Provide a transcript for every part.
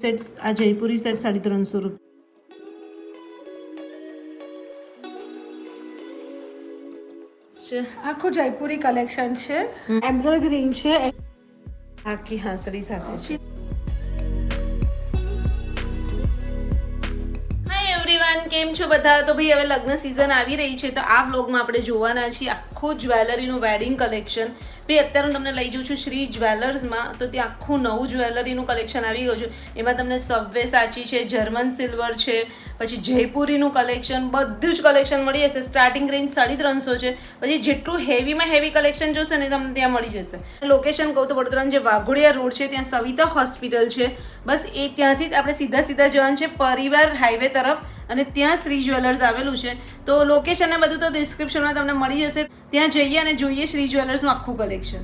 Set આ Jaipuri set 350 રૂપિયા આખું જયપુરી કલેક્શન છે. એમરલ્ડ ગ્રીન છે, આખી હાંસળી સાથે છે. હાય એવરીવન, કેમ છો બધા? તો ભાઈ હવે લગ્ન સિઝન આવી રહી છે તો આ વ્લોગમાં આપણે જોવાના છીએ આખું જ્વેલરીનું વેડિંગ કલેક્શન. ભાઈ અત્યારે હું તમને લઈ જાઉં છું શ્રી જ્વેલર્સમાં. તો ત્યાં આખું નવું જ્વેલરીનું કલેક્શન આવી ગયું છે. એમાં તમને સબવે સાચી છે, જર્મન સિલ્વર છે, પછી જયપુરીનું કલેક્શન, બધું જ કલેક્શન મળી જશે. સ્ટાર્ટિંગ રેન્જ 350 છે. પછી જેટલું હેવીમાં હેવી કલેક્શન જોશે ને તમને ત્યાં મળી જશે. લોકેશન કહું તો વડોદરાનો જે વાઘોડિયા રોડ છે ત્યાં સવિતા હોસ્પિટલ છે, બસ એ ત્યાંથી જ આપણે સીધા જવાનું છે પરિવાર હાઈવે તરફ, અને ત્યાં શ્રી જ્વેલર્સ આવેલું છે. તો લોકેશન ને બધું તો ડિસ્ક્રિપ્શનમાં તમને મળી જશે. ત્યાં જઈએ અને જોઈએ શ્રી જ્વેલર્સનું આખું કલેક્શન.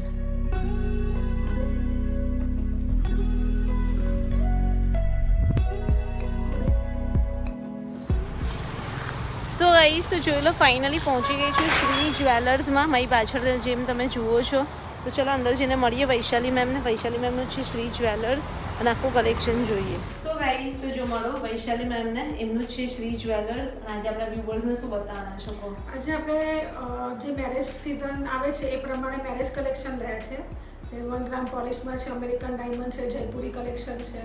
સો ગાઈસ, તો જોઈ લો ફાઇનલી પહોંચી ગઈ છું શ્રી જ્વેલર્સમાં. મારી પાછળ જેમ તમે જુઓ છો. તો ચલો અંદર જઈને મળીએ વૈશાલી મેમને. વૈશાલી મેમનું છે શ્રી જ્વેલર્સ અને આખું કલેક્શન જોઈએ. સો ગાઈસ, તો જો મળો વૈશાલી મેમને, એમનું છે શ્રી જ્વેલર્સ. અને આજે આપણા વ્યુઅર્સને શું બતાવવાના છો કહો? આજે આપણે જે મેરેજ સિઝન આવે છે એ પ્રમાણે મેરેજ કલેક્શન રહ્યા છે. જે 1 ગ્રામ પોલિશમાં છે, અમેરિકન ડાયમંડ છે, જયપુરી કલેક્શન છે,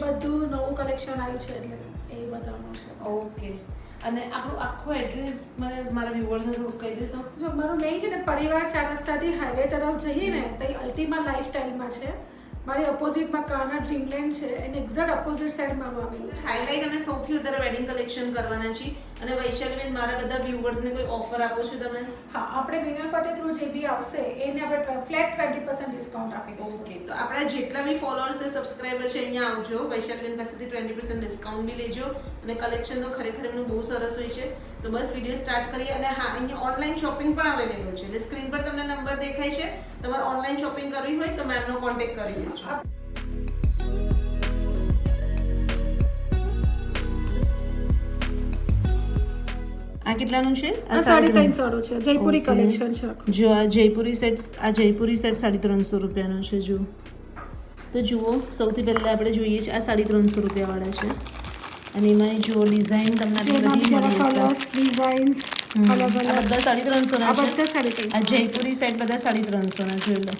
બધું નવું કલેક્શન આવ્યું છે એટલે એ બતાવવાનું છે. ઓકે. અને આપણું આખું એડ્રેસ મને મારા વ્યુઅર્સને થોડું કહી દેશો? જો મારું મેઇન છે ને પરિવાર 4 રસ્તાથી હાઈવે તરફ જઈએ ને તો અલ્ટિમા લાઈફસ્ટાઈલમાં છે. મારી ઓપોઝિટમાં કાના ડ્રીમલેન્ડ છે, એને એક્ઝેક્ટ ઓપોઝિટ સાઈડમાં આવેલું છે. હાઈલાઇટ અને સૌથી વધારે વેડિંગ કલેક્શન કરવાના છે. અને વૈશાલીબેન, મારા બધા વ્યુઅર્સને કોઈ ઓફર આપો છો તમે? હા, આપણે વિનર પાર્ટી થ્રુ જે બી આવશે એને આપણે ફ્લેટ 20% ડિસ્કાઉન્ટ આપી દઈશું. ઓકે, તો આપણા જેટલા બી ફોલોઅર્સ છે, સબસ્ક્રાઇબર છે, અહીંયા આવજો. વૈશાલીબેન પાસેથી 20% ડિસ્કાઉન્ટ બી લેજો. અને કલેક્શન તો ખરેખર એમનું બહુ સરસ હોય છે. તો બસ વિડીયો સ્ટાર્ટ કરીએ. અને હા, અહીંયા ઓનલાઈન શોપિંગ પણ અવેલેબલ છે. એટલે સ્ક્રીન પર તમને નંબર દેખાય છે. તમારે ઓનલાઈન શોપિંગ કરવી હોય તો મેમનો કોન્ટેક્ટ કરી લેજો. આ કેટલાનું છે? આ 350 છે. જયપુરી કલેક્શન છે. જો આ જયપુરી સેટ 350 રૂપિયાનો છે. જો તો જુઓ, સૌથી પહેલા આપણે જોઈએ છે આ 350 રૂપિયાવાળા છે. અને એમાં જુઓ ડિઝાઇન તમને બધી મળી જશે. ડિઝાઇન્સ અલગ અલગ આ બધા 350 ના છે. બધા 350. આ જયપુરી સેટ બધા 350 ના જોઈ લો.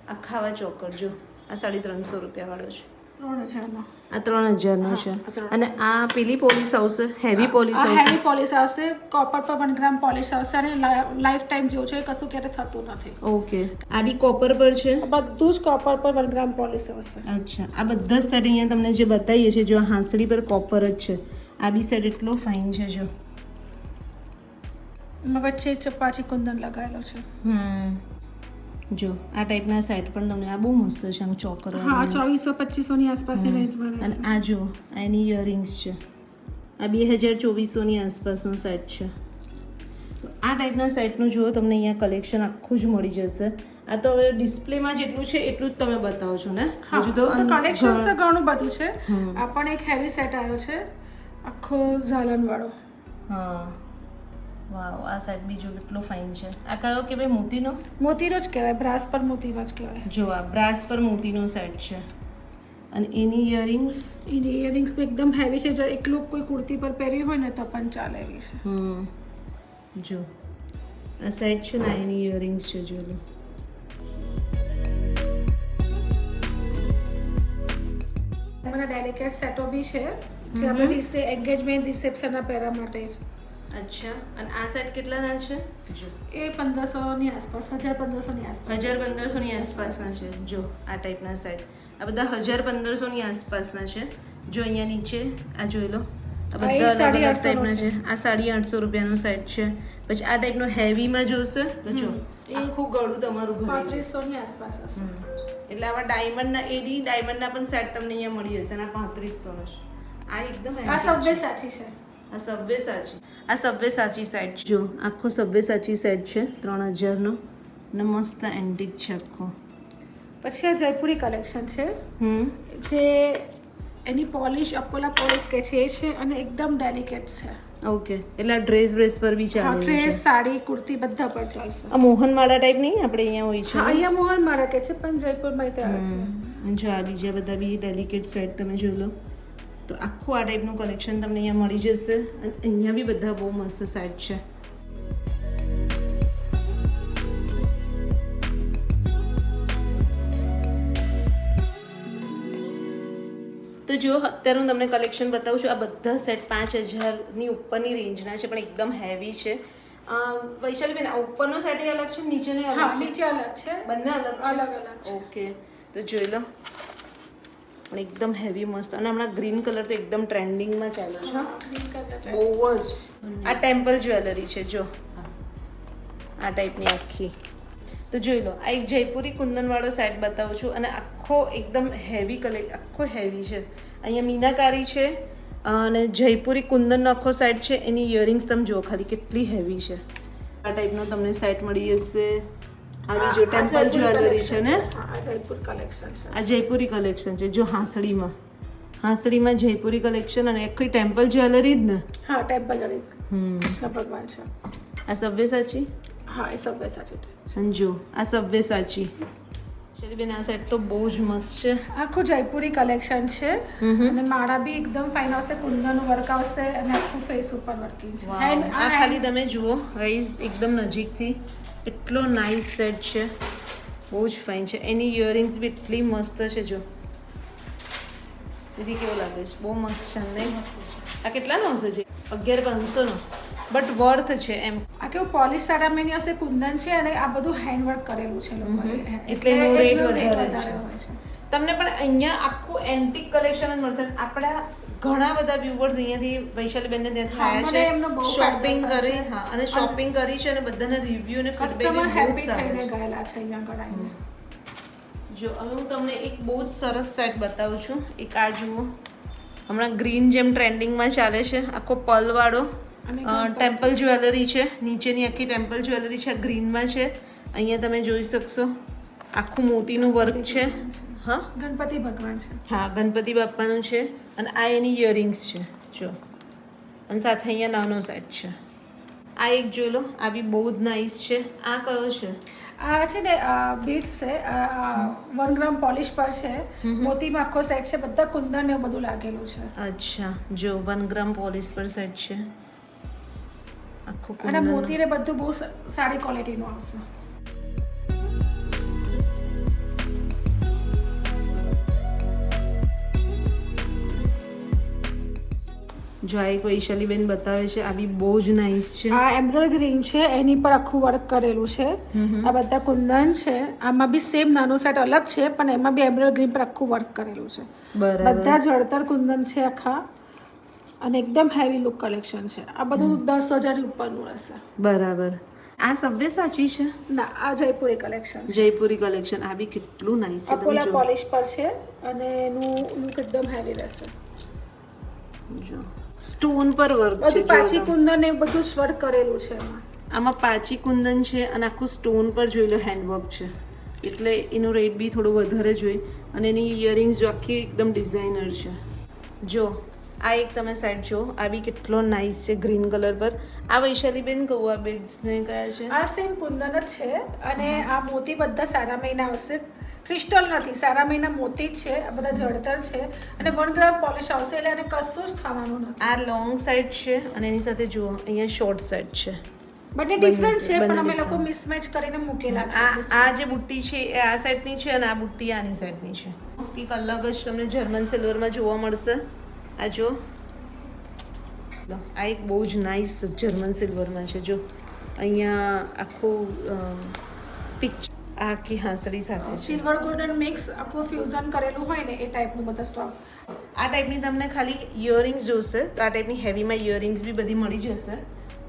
આ ખાવા ચોકર જો આ 350 રૂપિયાવાળો છે. 3000 આ 3000 નો છે. અને આ પેલી પોલિશ આવશે, હેવી પોલિશ આવશે. હેવી પોલિશ આવશે, કોપર પર 1 ગ્રામ પોલિશ આવશે અને લાઈફ ટાઈમ જેવું છે, કશું ક્યારે થતું નથી. ઓકે. આ બી કોપર પર છે. બધું જ કોપર પર 1 ગ્રામ પોલિશ આવશે. અચ્છા, આ બધા સેટ અહીંયા તમને જે બતાવીએ છીએ જો હાંસળી પર કોપર જ છે. આ બી સેટ એટલો ફાઇન છે. જો વચ્ચે ચપાચી કુંદન લગાવેલો છે. જો આ ટાઈપના સેટ પણ તમને આ બહુ મસ્ત છે. આમ ચોકર. હા, 2400-2500 ની આસપાસની રેન્જમાં અને રહેશે. આ જો એની ઇયરિંગ્સ છે. આ 2024 ની આસપાસનો સેટ છે. તો આ ટાઈપના સેટનું જુઓ તમને અહીંયા કલેક્શન આખું જ મળી જશે. આ તો હવે ડિસ્પ્લેમાં જેટલું છે એટલું જ તમે બતાવો છો ને? હજુ તો કલેક્શન તો ઘણું બધું છે. આ પણ એક હેવી સેટ આવ્યો છે, આખો ઝાલન વાળો. હા, વાવ. આ સેટ બીજો કેટલો ફાઇન છે. આ કયો કે ભાઈ મોતીનો? મોતીનો જ કહેવાય, બ્રાસ પર મોતીનો જ કહેવાય. જો આ બ્રાસ પર મોતીનો સેટ છે. અને એની ઇયરિંગ્સ એકદમ હેવી છે. જો એકલું કોઈ કુર્તી પર પહેરી હોય ને તો પણ ચાલે એવી છે. જો આ સેટ છે ને એની ઇયરિંગ્સ છે. જો લો. મને ડેલિકેટ સેટો બી છે જે આપણે એન્ગેજમેન્ટ રિસેપ્શનના પહેરવા માટે છે. અચ્છા. અને આ સેટ કેટલાના છે? જો એ 1500 ની આસપાસ, 1500 ની આસપાસ. 1500 ની આસપાસના છે. જો આ ટાઈપના સેટ આ બધા 1500 ની આસપાસના છે. જો અહીંયા નીચે આ જોઈ લો, આ બધા અલગ અલગ ટાઈપના છે. આ 850 રૂપિયાનો સેટ છે. પછી આ ટાઈપનો હેવીમાં જોશે તો જો આખું ગળું તમારું ઘરે છે. 3500 ની આસપાસ હશે. એટલે આવા ડાયમંડના પણ સેટ તમને અહીંયા મળી જશે. અને આ 3500 નો છે. આ એકદમ આ સબવે સાચી છે. આ સબવે સાચી સેટ. જો આખો સબવે સાચી સેટ છે 3000 નો. અને મસ્ત એન્ટિક છે આખો. પછી આ જયપુરી કલેક્શન છે જે એની પોલિશ અપોલા પોલિશ કે છે એ છે અને એકદમ ડેલિકેટ છે. ઓકે. એટલે ડ્રેસ પર બી ચાલે છે. ડ્રેસ, સાડી, કુર્તી બધા પર ચાલશે. આ મોહનમાળા ટાઈપ નહીં આપણે અહીંયા હોય છે? અહીંયા મોહનમાળા કે છે પણ જયપુરમાં તે આવે છે. જો આ બીજા બધા બી ડેલિકેટ સેટ તમે જોઈ લો તો આખું આ ટાઈપનું કલેક્શન તમને અહીંયા મળી જશે અને અહીંયા બી બધા બહુ મસ્ત સેટ છે. તો જો અત્યારે હું તમને કલેક્શન બતાવું છું. આ બધા સેટ 5000ની ઉપરની રેન્જના છે પણ એકદમ હેવી છે. વૈશાલીબેન આ ઉપરનો સેટ અલગ છે, નીચેનો અલગ છે? નીચે અલગ છે, બંને અલગ છે. ઓકે, તો જોઈ લો પણ એકદમ હેવી મસ્ત. અને હમણાં ગ્રીન કલર તો એકદમ ટ્રેન્ડિંગમાં ચાલે છે બહુ જ. આ ટેમ્પલ જ્વેલરી છે જો આ ટાઈપની આખી. તો જોઈ લો આ એક જયપુરી કુંદનવાળો સેટ બતાવું છું અને આખો એકદમ હેવી આખો હેવી છે. અહીંયા મીનાકારી છે અને જયપુરી કુંદનનો આખો સેટ છે. એની ઇયરિંગ્સ તમે જુઓ ખાલી કેટલી હેવી છે. આ ટાઈપનો તમને સેટ મળી જશે. આ બીજો ટેમ્પલ જ્વેલરી છે ને, આ જયપુર કલેક્શન છે. આ જયપુરી કલેક્શન છે જો હાંસળીમાં જયપુરી કલેક્શન અને આખી ટેમ્પલ જ્વેલરી જ ને. હા ટેમ્પલ જ્વેલરી કૃષ્ણ ભગવાન છે. આ સવ્યસાચી, હા એ સવ્યસાચી સંજુ. આ સવ્યસાચી શરીબેન આ સેટ તો બહુ જ મસ્ત છે. આખું જયપુરી કલેક્શન છે અને માળા બી એકદમ ફાઇન આવશે, કુંદનનું વર્ક આવશે અને આખું ફેસ ઉપર વર્કિંગ છે. આ ખાલી તમે જુઓ ગાઈઝ એકદમ નજીકથી એટલો નાઇસ સેટ છે, બહુ જ ફાઇન છે. એની ઇયરિંગ્સ બી એટલી મસ્ત છે. જો દીદી કેવું લાગે છે? બહુ મસ્ત છે નહીં? આ કેટલાનો હશે છે? 11500નો, બટ વર્થ છે એમ. આ કેવું પોલિશ સારામેની હશે, કુંદન છે અને આ બધું હેન્ડવર્ક કરેલું છે લોકોએ, એટલે એનો રેટ વધારે છે. હોય છે. તમને પણ અહીંયા આખું એન્ટિક કલેક્શન જ મળશે. આપણા ઘણા બધા વ્યુઅર્સ અહીંયાથી વૈશાલીબેનને ત્યાંથી આવ્યા છે, શોપિંગ કરી. હા, અને શોપિંગ કરી છે અને બધાના રિવ્યુ અને કસ્ટમર હેપી થઈને ગયેલા છે અહીંયા કડાઈને. જો હવે હું તમને એક બહુ જ સરસ સેટ બતાવું છું. એક આ જુઓ, હમણાં ગ્રીન જેમ ટ્રેન્ડિંગમાં ચાલે છે, આખો પલવાળો ટેમ્પલ જ્વેલરી છે. નીચેની આખી ટેમ્પલ જ્વેલરી છે, ગ્રીનમાં છે. અહીંયા તમે જોઈ શકશો આખું મોતીનું વર્ક છે. હા, ગણપતિ ભગવાન છે. હા, ગણપતિ બાપાનું છે. અને આ એની ઇયરિંગ્સ છે જો, અને સાથે અહીંયા નાનો સેટ છે. આ એક જોઈ લો, આ બી બહુ જ નાઇસ છે. આ કયો છે? આ છે ને બીટ્સ છે, 1 ગ્રામ પોલિશ પર છે, મોતીમાં આખો સેટ છે, બધા કુંદન ને બધું લાગેલું છે. અચ્છા, જો 1 ગ્રામ પોલિશ પર સેટ છે આખું અને મોતી ને બધું બહુ સારી ક્વોલિટીનું આવશે. જો આ એક વૈશાલીબેન બતાવે છે, આ બી બહુ જ નાઇસ છે. આ એમરલ્ડ ગ્રીન છે, એની પર આખું વર્ક કરેલું છે. આ બધા કુંદન છે. આમાં બી સેમ નાનો સેટ અલગ છે પણ એમાં બી એમરલ્ડ ગ્રીન પર આખું વર્ક કરેલું છે. બધા જળતર કુંદન છે આખા અને એકદમ હેવી લુક કલેક્શન છે. આ બધું 10,000 ઉપરનું રહેશે. બરાબર. આ સવ્યસાચી છે? ના, આ જયપુરી કલેક્શન. જયપુરી કલેક્શન. આ બી કેટલું નાઇસ છે. અકોલા પોલિશ પર છે અને એનું લુક એકદમ હેવી રહેશે. જો સ્ટોન પર વર્ક છે, બધું પાચી કુંદન ને બધું જ વર્ક કરેલું છે એમાં. આમાં પાચી કુંદન છે અને આખું સ્ટોન પર જોઈ લો હેન્ડવર્ક છે, એટલે એનો રેટ બી થોડો વધારે જોઈ. અને એની ઇયરિંગ્સ જો આખી એકદમ ડિઝાઇનર છે. જો આ એક તમે સેટ જો, આ બી કેટલો નાઇસ છે ગ્રીન કલર પર. આ વૈશાલીબેન કહું આ બીડ્સને કયા છે? આ સેમ કુંદન જ છે અને આ મોતી બધા સારા મહિના આવશે. ક્રિસ્ટલ નથી, સારા મહિના મોતી જ છે. આ બધા જળતર છે અને 1 ગ્રામ પોલિશ આવશે એટલે એને કશું જ થવાનું નથી. આ લોંગ સેટ છે અને એની સાથે જુઓ અહીંયા શોર્ટ સેટ છે. બંને ડિફરન્ટ છે પણ અમે લોકો મિસમેચ કરીને મૂકેલા છે. આ જે બુટ્ટી છે એ આ સેટની છે અને આ બુટ્ટી આની સેટની છે. એક અલગ જ તમને જર્મન સિલ્વરમાં જોવા મળશે. આ જો આ એક બહુ જ નાઇસ જર્મન સિલ્વરમાં છે. જો અહીંયા આખું પિક્ચર આખી હાંસળી સાથે સિલ્વર ગોલ્ડન મિક્સ આખું ફ્યુઝન કરેલું હોય ને એ ટાઈપનું બધા સ્ટોક. આ ટાઈપની તમને ખાલી ઇયરિંગ્સ જોશે તો આ ટાઈપની હેવીમાં ઇયરિંગ્સ બી બધી મળી જશે.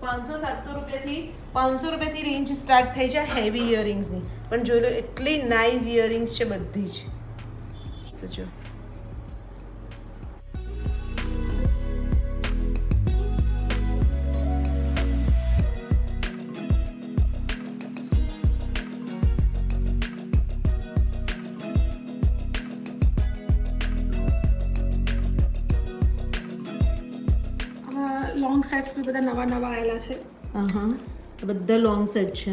500-700 રૂપિયાથી 500 રૂપિયાથી રેન્જ સ્ટાર્ટ થઈ જાય હેવી ઇયરિંગ્સની. પણ જોઈ લો એટલી નાઇસ ઇયરિંગ્સ છે બધી જ. જો લોંગ સેટ્સ બી બધા નવા આવેલા છે. હા, બધા લોંગ સેટ છે.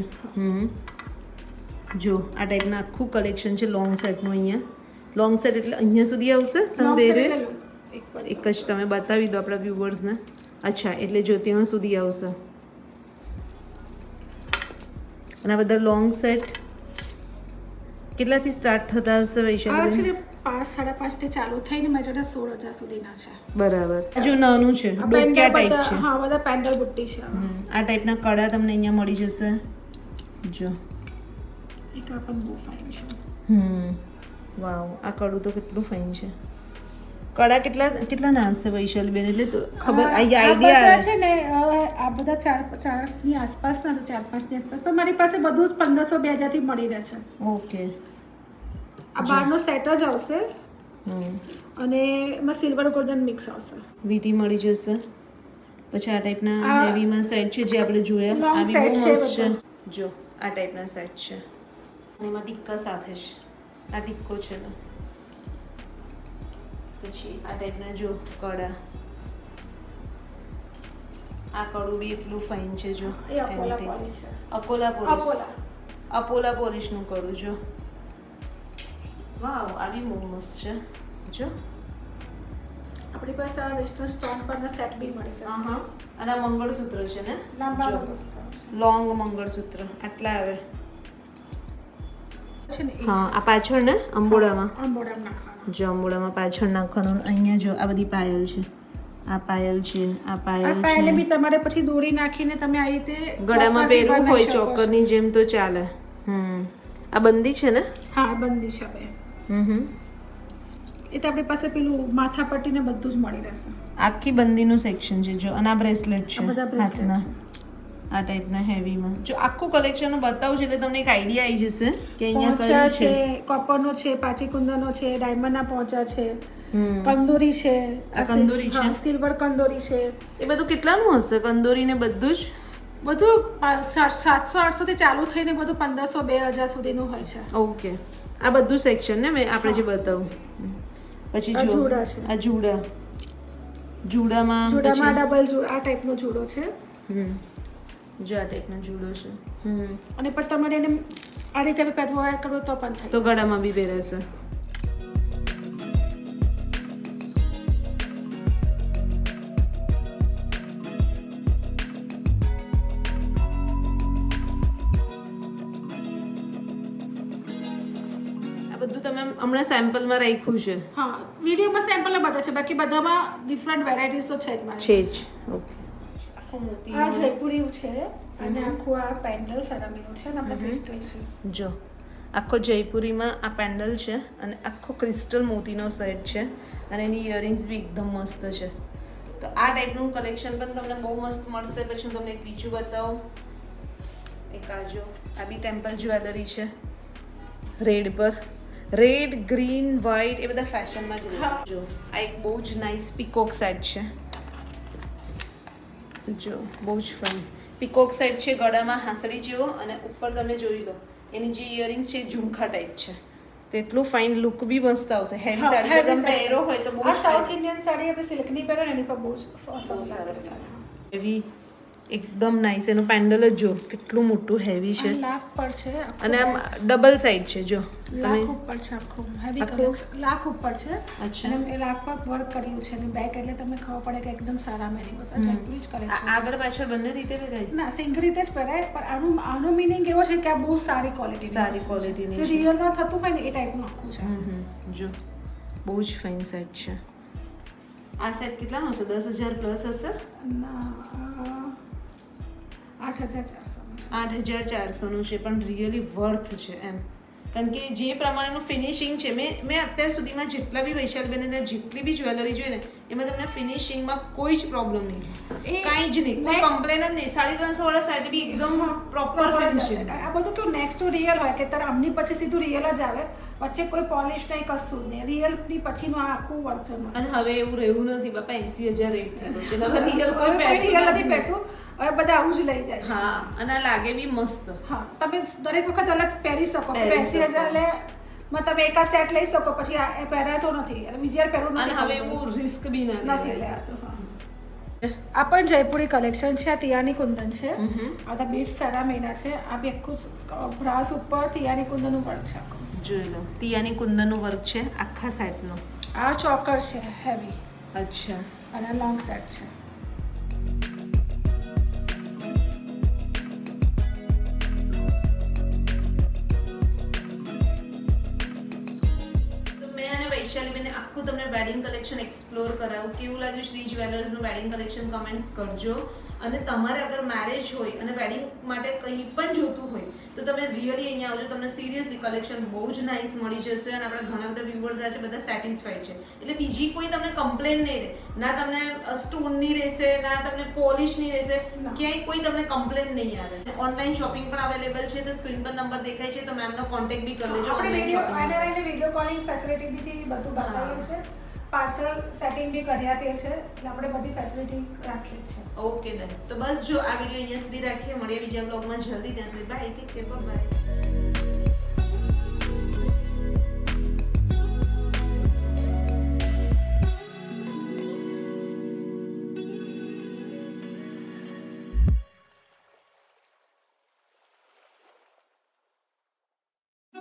જો આ ટાઈપના આખું કલેક્શન છે લોંગ સેટનું અહીંયા. લોંગ સેટ એટલે અહીંયા સુધી આવશે તમે Long set પહેરે એટલે એક બાજુ. એક જ તમે બતાવી દો આપણા વ્યુઅર્સને. અચ્છા એટલે જો ત્યાં સુધી આવશે. અને આ બધા લોંગ સેટ કેટલાથી સ્ટાર્ટ થતા હશે આ વૈશાલી? છે ને 5-5.5 થી ચાલુ થઈને મેં જોડે 16,000 સુધીના છે. બરાબર. આ જો નાનું છે આ ડોક્યા પેન્ડલ ટાઈપ બધા છે. હા બધા પેન્ડલ બુટ્ટી છે આમાં. આ ટાઈપના કડા તમને અહીંયા મળી જશે. જો એક આ પણ બહુ ફાઇન છે. વાવ આ કડું તો કેટલું ફાઇન છે. કડા કેટલા ના હશે વૈશાલી બેન? એટલે તો ખબર આ આઈડિયા બધા આવે. છે ને આ બધા 4 ની આસપાસના છે, 4-5 ની આસપાસ, પણ મારી પાસે બધું જ 1500-2000 થી મળી રહે છે. ઓકે. આ બારનો સેટ જ આવશે અને એમાં સિલ્વર ગોલ્ડન મિક્સ આવશે. વીટી મળી જશે. પછી આ ટાઈપના આ હેવીમાં સેટ છે જે આપણે જોયા. long આ બી set બહુ છે મસ્ત છે. બધા. જો આ ટાઈપના સેટ છે અને એમાં ટીક્કા સાથે છે. આ ટીક્કો છે ને. પછી આ ટાઈપના જો કડા. આ કડું બી એટલું ફાઇન છે જો. એ અકોલા પોલિશ છે. અકોલા પોલિશ. અકોલા. અપોલા પોલિશનું કડું જો. વાવ આ બી બહુ મસ્ત છે. જો આપણી પાસે આ વેસ્ટર્ન સ્ટોન પરના સેટ બી મળી જશે. અને આ મંગળસૂત્ર છે ને. લાંબા જો. મંગળસૂત્ર છે. લોંગ મંગળસૂત્ર આટલા આવે. છે ને એ હા આ પાછળ ને અંબોડામાં. અંબોડામાં નાખવાનું. જો અંબોડામાં પાછળ નાખવાનું. અહીંયા જો આ બધી પાયલ છે. આ પાયલ છે. આ આ પાયલ પાયલે છે. બી તમારે પછી દોરી નાખીને તમે આ રીતે ગળામાં ચોકર બી પહેરવું હોય બનાવી શકો છો. ચોકરની જેમ તો ચાલે. આ બંદી છે ને. હા બંદી છે બે. એ તો આપણી પાસે પેલું માથા પટ્ટી ને બધું જ મળી રહેશે. આખી બંદીનું સેક્શન છે જો. અને આ બ્રેસલેટ છે આ બધા bracelet હાથના. છે. આ ટાઈપના હેવીમાં જો આખું કલેક્શન બતાવું છું એટલે તમને એક આઈડિયા આવી જશે કે અહીંયા પોંચા કયું છે, છે. કોપરનો છે, પાચીકુંદનનો છે, ડાયમંડના પોંચા છે, કંદોરી છે, આ કંદોરી છે? હા, સિલ્વર કંદોરી છે. એ બધું કેટલાનું હશે કંદોરી ને બધું જ? બધું 700-800 થી ચાલુ થઈને બધું 1500-2000 સુધીનું હોય છે. ઓકે. આ બધું સેક્શન ને મેં આપણે જે બતાવું. પછી આ જો જુડા છે. આ જુડા. જુડામાં જુડામાં ડબલ જુડ આ ટાઈપનો જુડો છે. જો આ ટાઈપનો જુડો છે. અને પણ તમારે એને આ રીતે પહેરવા કરો તો પણ થાય. તો ગળામાં બી પહેરાશે. આ બધું તમે હમણાં સેમ્પલમાં રાખ્યું છે. હા વિડીયોમાં સેમ્પલ બધા છે, બાકી બધામાં ડિફરન્ટ વેરાયટીઝ તો છે જ મારી છે જ. ઓકે. આખું મોતી. આ જયપુરી છે અને આખું આ પેન્ડલ સરામીનું છે અને આપણે ક્રિસ્ટલ છે. જો આખો જયપુરીમાં આ પેન્ડલ છે અને આખો ક્રિસ્ટલ મોતીનો સેટ છે અને એની ઇયરિંગ્સ બી એકદમ મસ્ત છે. તો આ ટાઈપનું કલેક્શન પણ તમને બહુ મસ્ત મળશે. પછી હું તમને એક બીજું બતાવું. એક આ જો આ બી ટેમ્પલ જ્વેલરી છે રેડ પર. રેડ ગ્રીન વ્હાઈટ એ બધા ફેશનમાં જ રહે. જો આ એક બહુ જ નાઇસ પીકોક સેટ છે. જો બહુ જ ફાઇન પીકોક સેટ છે. ગળામાં હાંસડી જેવો અને ઉપર તમે જોઈ લો એની જે ઇયરિંગ્સ છે ઝુમખા ટાઈપ છે. તો એટલું ફાઇન લુક બી મસ્ત આવશે. હેવી સાડી પર તમે પહેરો હોય તો બહુ આ સાઉથ ઇન્ડિયન સાડી આપણે સિલ્કની પહેરો ને એની પર બહુ જ સરસ સરસ છે. હેવી એકદમ નાઇસ. એનું પેન્ડલ જ જો કેટલું મોટું હેવી છે લાખ પર છે અને આમ ડબલ સાઈડ છે. જો લાખ ઉપર છે આખું હેવી કલર લાખ ઉપર છે. અચ્છા. અને એ લાખ પર વર્ક કરેલું છે અને બેક એટલે તમને ખબર પડે કે એકદમ સારા મેની બસ આ જયપુરી જ કલેક્શન. આગળ પાછળ બંને રીતે પહેરાય. ના સિંગલ રીતે જ પહેરાય, પણ આનો મીનિંગ એવો છે કે આ બહુ સારી ક્વોલિટી સારી ક્વોલિટીની છે. રિયલમાં થતું હોય ને એ ટાઈપનું આખું છે. જો બહુ જ ફાઇન સેટ છે. આ સેટ કેટલાનો હશે? 10,000 પ્લસ હશે. ના 8,400 8,400નું છે પણ રિયલી વર્થ છે એમ. કારણ કે જે પ્રમાણેનું ફિનિશિંગ છે મેં અત્યાર સુધીમાં જેટલા બી વૈશાલબેને ત્યાં જેટલી બી જ્વેલરી જોઈ ને એમાં તમને ફિનિશિંગમાં કોઈ જ પ્રોબ્લેમ નહીં. કાંઈ જ નહીં, કોઈ કમ્પ્લેન જ નહીં. 350 વાળા સેટ બી એકદમ પ્રોપર ફિનિશિંગ. આ બધું કેવું નેક્સ્ટ ટુ રિયલ હોય કે તારે આમની પછી સીધું રિયલ જ આવે, વચ્ચે કોઈ પોલિશ નહીં કશું જ નહીં. રિયલની પછીનું આ આખું વર્ઝન હોય. અને હવે એવું રહ્યું નથી બાપા 80,000 રેટ થઈ ગયો છે. હવે રિયલ કોઈ કોઈ રિયલ નથી પહેરતું પહેરતું, હવે બધા આવું જ લઈ જાય છે. હા અને આ લાગે બી મસ્ત. હા તમે દરેક વખત અલગ પહેરી શકો. પહેરી 80,000 લે માં તમે એકા સેટ લઈ શકો, પછી આ એ પહેરાતો નથી અને બીજી વાર પહેરવું અને નથી. હવે એવું રિસ્ક બી નથી નથી. લેવાતું. હા આ પણ જયપુરી કલેક્શન છે. આ તિયાની કુંદન છે. આ બધા બીટ્સ સારા મહિના છે. આ બી આખું બ્રાસ ઉપર તિયાની કુંદનનું વર્ક છે આખું. જોઈ લો તિયાની કુંદનનું વર્ક છે આખા સેટનો. આ ચોકર છે હેવી અચ્છા. અને લોંગ સેટ છે. વૈશાલીબેને આખું તમને વેડિંગ કલેક્શન એક્સપ્લોર કરાવું. કેવું લાગ્યું શ્રી જ્વેલર્સનું વેડિંગ કલેક્શન કમેન્ટ્સ કરજો. અને તમારે અગર મેરેજ હોય અને વેડિંગ માટે કંઈ પણ જોતું હોય તો તમે રિયલી અહીંયા આવજો. તમને સિરિયસલી કલેક્શન બહુ જ નાઇસ મળી જશે અને આપણા ઘણા બધા વ્યુઅર્સ આ છે બધા સેટિસ્ફાઈડ છે. એટલે બીજી કોઈ તમને કમ્પ્લેન નહીં રહે. ના તમને સ્ટોનની રહેશે, ના તમને પોલિશની રહેશે, ક્યાંય કોઈ તમને કમ્પ્લેન નહીં આવે. ઓનલાઈન શોપિંગ પણ અવેલેબલ છે તો સ્ક્રીન પર નંબર દેખાય છે તો મેમનો કોન્ટેક્ટ બી કરી લેજો. આપણે વિડીયો કોલિંગ ફેસિલિટી બી બધું બતાવીએ છે. પાર્સલ સેટિંગ બી કરી આપીએ છીએ એટલે આપણે બધી ફેસિલિટી રાખીએ છીએ. Okay done. તો બસ જો આ વિડીયો અહીંયા સુધી રાખીએ. મળીએ બીજા બ્લોગમાં જલ્દી. ત્યાં સુધી બાય. Take care. બાય.